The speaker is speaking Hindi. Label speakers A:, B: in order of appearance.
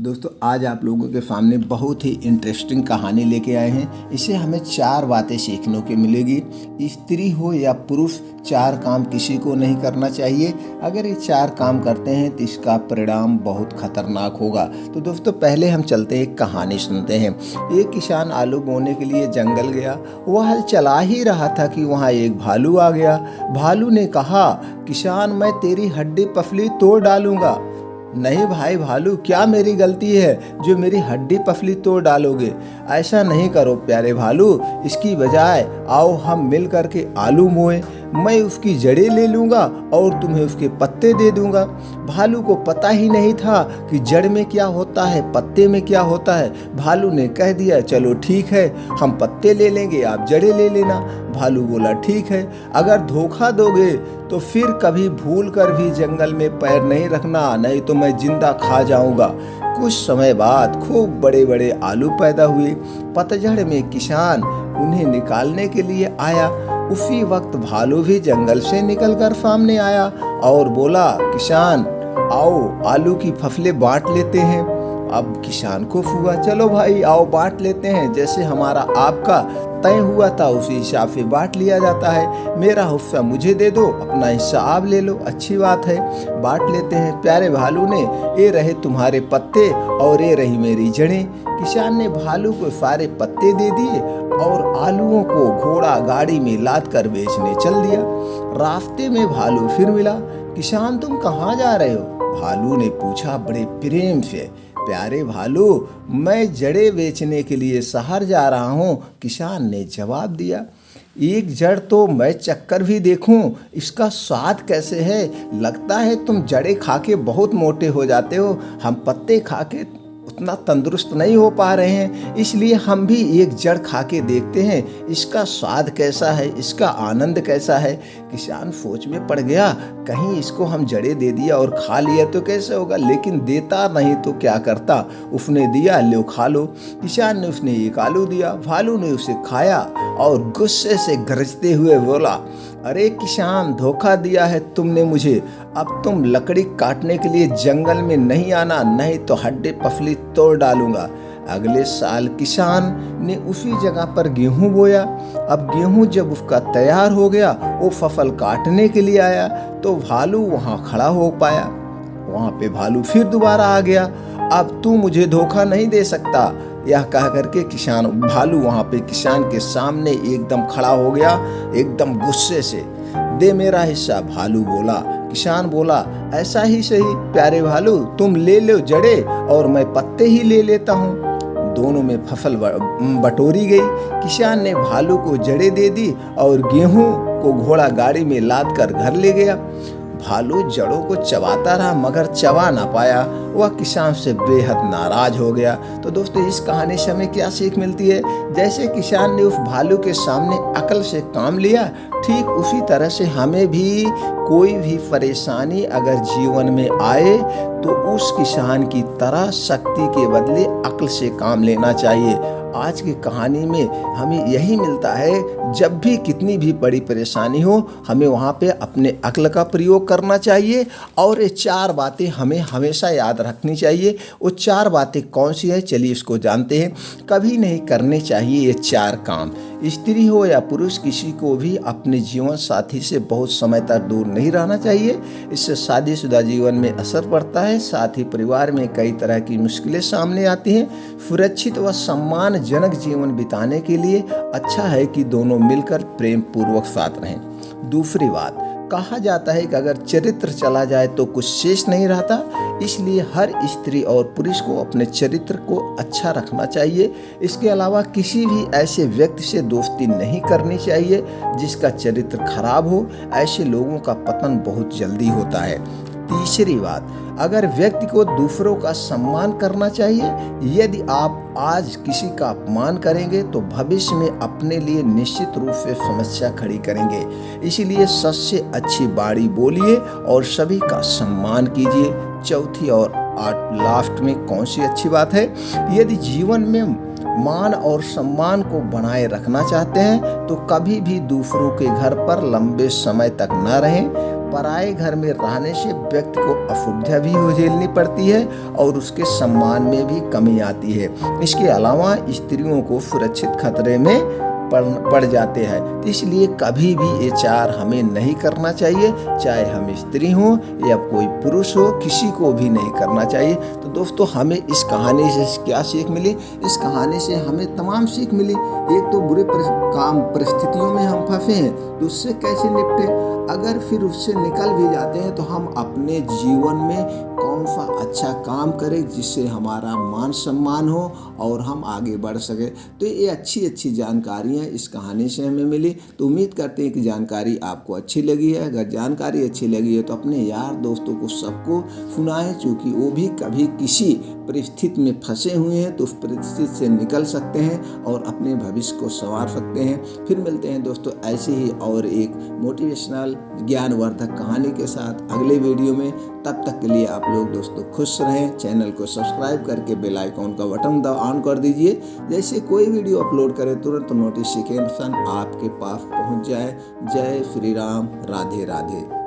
A: दोस्तों आज आप लोगों के सामने बहुत ही इंटरेस्टिंग कहानी लेके आए हैं। इससे हमें 4 बातें सीखने को मिलेगी। स्त्री हो या पुरुष, 4 काम किसी को नहीं करना चाहिए। अगर ये 4 काम करते हैं तो इसका परिणाम बहुत खतरनाक होगा। तो दोस्तों पहले हम चलते हैं, एक कहानी सुनते हैं। एक किसान आलू बोने के लिए जंगल गया। वह हल चला ही रहा था कि वहाँ एक भालू आ गया। भालू ने कहा, किसान मैं तेरी हड्डी पसली तोड़ डालूंगा। नहीं भाई भालू, क्या मेरी गलती है जो मेरी हड्डी पसली तोड़ डालोगे? ऐसा नहीं करो प्यारे भालू, इसकी बजाय आओ हम मिल करके आलू बोएं। मैं उसकी जड़ें ले लूँगा और तुम्हें उसके पत्ते दे दूँगा। भालू को पता ही नहीं था कि जड़ में क्या होता है, पत्ते में क्या होता है। भालू ने कह दिया, चलो ठीक है, हम पत्ते ले लेंगे, आप जड़ें ले लेना। भालू बोला, ठीक है, अगर धोखा दोगे तो फिर कभी भूल कर भी जंगल में पैर नहीं रखना, नहीं तो मैं जिंदा खा जाऊंगा। कुछ समय बाद खूब बड़े बड़े आलू पैदा हुए। पतझड़ में किसान उन्हें निकालने के लिए आया। उसी वक्त भालू भी जंगल से निकलकर सामने आया और बोला, किसान आओ आलू की फसलें बांट लेते हैं। अब किसान को हुआ, चलो भाई आओ बांट लेते हैं, जैसे हमारा आपका तय हुआ था उसी हिसाब से बांट लिया जाता है। मेरा हिस्सा मुझे दे दो, अपना हिस्सा आप ले लो, अच्छी बात है, बांट लेते हैं। प्यारे भालू ने, ये रहे तुम्हारे पत्ते और ये रही मेरी जड़ें। किसान ने भालू को सारे पत्ते दे दिए और आलूओं को घोड़ा गाड़ी में लाद कर बेचने चल दिया। रास्ते में भालू फिर मिला। किसान तुम कहाँ जा रहे हो? भालू ने पूछा बड़े प्रेम से। प्यारे भालू, मैं जड़ें बेचने के लिए शहर जा रहा हूँ, किसान ने जवाब दिया। एक जड़ तो मैं चक्कर भी देखूं, इसका स्वाद कैसे है? लगता है तुम जड़ें खा के बहुत मोटे हो जाते हो, हम पत्ते खा के उतना तंदुरुस्त नहीं हो पा रहे हैं, इसलिए हम भी एक जड़ खा के देखते हैं, इसका स्वाद कैसा है, इसका आनंद कैसा है। किसान सोच में पड़ गया, कहीं इसको हम जड़ें दे दिया और खा लिया तो कैसे होगा, लेकिन देता नहीं तो क्या करता। उसने दिया, लो खा लो। किसान ने उसने एक आलू दिया। भालू ने उसे खाया और गुस्से से गरजते हुए बोला, अरे किसान, धोखा दिया है तुमने मुझे। अब तुम लकड़ी काटने के लिए जंगल में नहीं आना, नहीं तो हड्डी पसली तोड़ डालूंगा। अगले साल किसान ने उसी जगह पर गेहूं बोया। अब गेहूं जब उसका तैयार हो गया, वो फसल काटने के लिए आया तो भालू वहां खड़ा हो पाया। वहां पे भालू फिर दोबारा आ गया। अब तू मुझे धोखा नहीं दे सकता, यह कह करके भालू वहां पे किसान के सामने एकदम खड़ा हो गया, एकदम गुस्से से। दे मेरा हिस्सा, भालू बोला। किसान बोला, ऐसा ही सही प्यारे भालू, तुम ले लो जड़ें और मैं पत्ते ही ले लेता हूँ। दोनों में फसल बटोरी गई। किसान ने भालू को जड़ें दे दी और गेहूं को घोड़ा गाड़ी में लाद कर घर ले गया। भालू जड़ों को चबाता रहा मगर चबा ना पाया। वह किसान से बेहद नाराज हो गया। तो दोस्तों इस कहानी से हमें क्या सीख मिलती है? जैसे किसान ने उस भालू के सामने अकल से काम लिया, ठीक उसी तरह से हमें भी कोई भी परेशानी अगर जीवन में आए तो उस किसान की तरह शक्ति के बदले अक्ल से काम लेना चाहिए। आज की कहानी में हमें यही मिलता है, जब भी कितनी भी बड़ी परेशानी हो, हमें वहाँ पे अपने अक्ल का प्रयोग करना चाहिए और ये 4 बातें हमें हमेशा याद रखनी चाहिए। वो 4 बातें कौन सी है, चलिए इसको जानते हैं। कभी नहीं करने चाहिए ये 4 काम। स्त्री हो या पुरुष, किसी को भी अपने जीवन साथी से बहुत समय तक दूर नहीं रहना चाहिए। इससे शादीशुदा जीवन में असर पड़ता है, साथ ही परिवार में कई तरह की मुश्किलें सामने आती हैं। सुरक्षित व सम्मानजनक जीवन बिताने के लिए अच्छा है कि दोनों मिलकर प्रेम पूर्वक साथ रहें। दूसरी बात, कहा जाता है कि अगर चरित्र चला जाए तो कुछ शेष नहीं रहता, इसलिए हर स्त्री और पुरुष को अपने चरित्र को अच्छा रखना चाहिए। इसके अलावा किसी भी ऐसे व्यक्ति से दोस्ती नहीं करनी चाहिए जिसका चरित्र खराब हो। ऐसे लोगों का पतन बहुत जल्दी होता है। तीसरी बात, अगर व्यक्ति को दूसरों का सम्मान करना चाहिए। यदि आप आज किसी का अपमान करेंगे तो भविष्य में अपने लिए निश्चित रूप से समस्या खड़ी करेंगे। इसीलिए सच से अच्छी बाणी बोलिए और सभी का सम्मान कीजिए। चौथी और लास्ट में कौन सी अच्छी बात है? यदि जीवन में मान और सम्मान को बनाए रखना चाहते हैं तो कभी भी दूसरों के घर पर लंबे समय तक न रहें। पराए घर में रहने से व्यक्ति को असुविधा भी झेलनी पड़ती है और उसके सम्मान में भी कमी आती है। इसके अलावा स्त्रियों को सुरक्षित खतरे में पड़ जाते हैं। तो इसलिए कभी भी ये 4 हमें नहीं करना चाहिए, चाहे हम स्त्री हों या कोई पुरुष हो, किसी को भी नहीं करना चाहिए। तो दोस्तों, हमें इस कहानी से क्या सीख मिली? इस कहानी से हमें तमाम सीख मिली। एक तो बुरे परिस्थितियों में हम फंसे हैं तो उससे कैसे निपटे, अगर फिर उससे निकल भी जाते हैं तो हम अपने जीवन में कौन सा अच्छा काम करें जिससे हमारा मान सम्मान हो और हम आगे बढ़ सके। तो ये अच्छी जानकारियाँ इस कहानी से हमें मिली। तो उम्मीद करते हैं कि जानकारी आपको अच्छी लगी है। अगर जानकारी अच्छी लगी है तो अपने यार दोस्तों को सबको सुनाएं, क्योंकि वो भी कभी किसी परिस्थिति में फंसे हुए हैं तो उस परिस्थिति से निकल सकते हैं और अपने भविष्य को संवार सकते हैं। फिर मिलते हैं दोस्तों ऐसे ही और एक मोटिवेशनल ज्ञानवर्धक कहानी के साथ अगले वीडियो में। तब तक के लिए आप लोग दोस्तों खुश रहें। चैनल को सब्सक्राइब करके बेल आइकॉन का बटन ऑन कर दीजिए, जैसे कोई वीडियो अपलोड करें तुरंत नोटिफिकेशन आपके पास पहुंच जाए। जय श्री राम, राधे राधे।